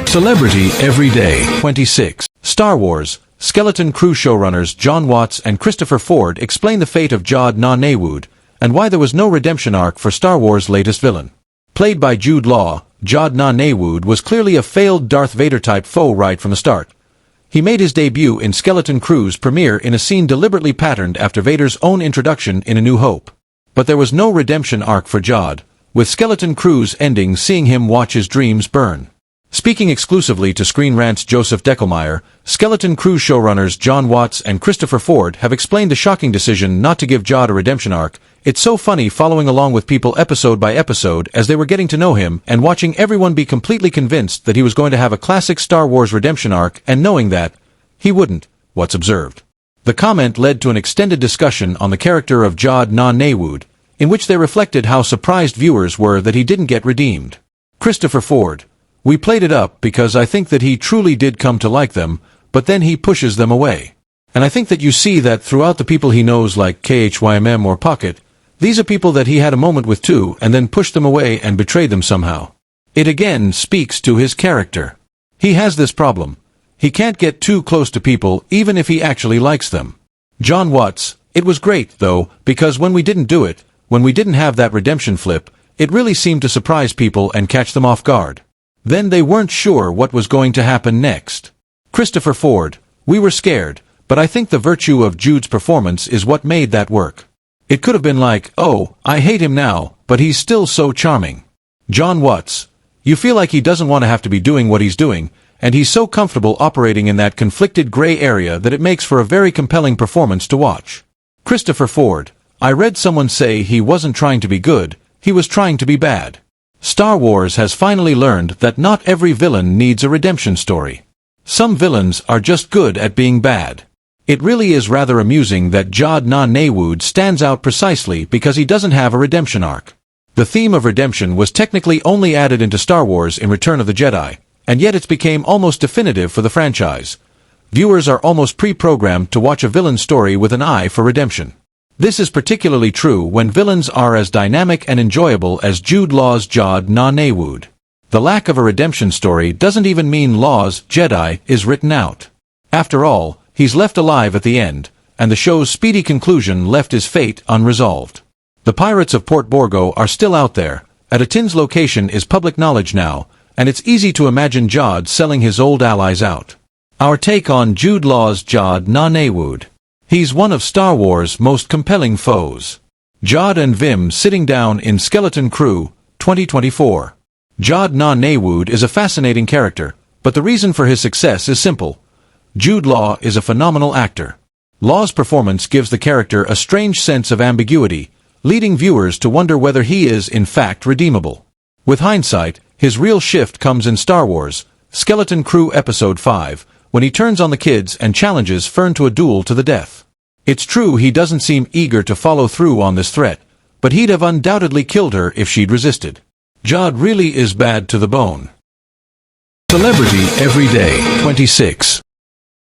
Celebrity Every Day. 26. Star Wars. Skeleton Crew showrunners Jon Watts and Christopher Ford explain the fate of Jod Na-Naywood, and why there was no redemption arc for Star Wars' latest villain. Played by Jude Law, Jod Na-Naywood was clearly a failed Darth Vader-type foe right from the start. He made his debut in Skeleton Crew's premiere in a scene deliberately patterned after Vader's own introduction in A New Hope. But there was no redemption arc for Jod, with Skeleton Crew's ending seeing him watch his dreams burn. Speaking exclusively to Screen Rant's Joseph Deckelmeyer, Skeleton Crew showrunners Jon Watts and Christopher Ford have explained the shocking decision not to give Jod a redemption arc. It's so funny following along with people episode by episode as they were getting to know him and watching everyone be completely convinced that he was going to have a classic Star Wars redemption arc and knowing that he wouldn't. What's observed. The comment led to an extended discussion on the character of Jod Na-Naywood, in which they reflected how surprised viewers were that he didn't get redeemed. Christopher Ford: "We played it up because I think that he truly did come to like them, but then he pushes them away. And I think that you see that throughout the people he knows like KHYMM or Pocket. These are people that he had a moment with too and then pushed them away and betrayed them somehow. It again speaks to his character. He has this problem. He can't get too close to people even if he actually likes them." Jon Watts: "It was great, though, because when we didn't do it, when we didn't have that redemption flip, it really seemed to surprise people and catch them off guard. Then they weren't sure what was going to happen next." Christopher Ford: "We were scared, but I think the virtue of Jude's performance is what made that work. It could have been like, oh, I hate him now, but he's still so charming." Jon Watts: "You feel like he doesn't want to have to be doing what he's doing, and he's so comfortable operating in that conflicted gray area that it makes for a very compelling performance to watch." Christopher Ford: "I read someone say he wasn't trying to be good, he was trying to be bad. Star Wars has finally learned that not every villain needs a redemption story. Some villains are just good at being bad. It really is rather amusing that Jod Na-Naywood stands out precisely because he doesn't have a redemption arc. The theme of redemption was technically only added into Star Wars in Return of the Jedi, and yet it's became almost definitive for the franchise. Viewers are almost pre-programmed to watch a villain story with an eye for redemption. This is particularly true when villains are as dynamic and enjoyable as Jude Law's Jod Na-Naywood. The lack of a redemption story doesn't even mean Law's Jedi is written out. After all, he's left alive at the end, and the show's speedy conclusion left his fate unresolved. The pirates of Port Borgo are still out there. Atatin's location is public knowledge now, and it's easy to imagine Jod selling his old allies out. Our take on Jude Law's Jod Na-Naywood. He's one of Star Wars' most compelling foes. Jod and Vim sitting down in Skeleton Crew, 2024. Jod Na-Naywood is a fascinating character, but the reason for his success is simple. Jude Law is a phenomenal actor. Law's performance gives the character a strange sense of ambiguity, leading viewers to wonder whether he is in fact redeemable. With hindsight, his real shift comes in Star Wars, Skeleton Crew Episode 5, when he turns on the kids and challenges Fern to a duel to the death. It's true he doesn't seem eager to follow through on this threat, but he'd have undoubtedly killed her if she'd resisted. Jod really is bad to the bone. Celebrity Every Day. 26.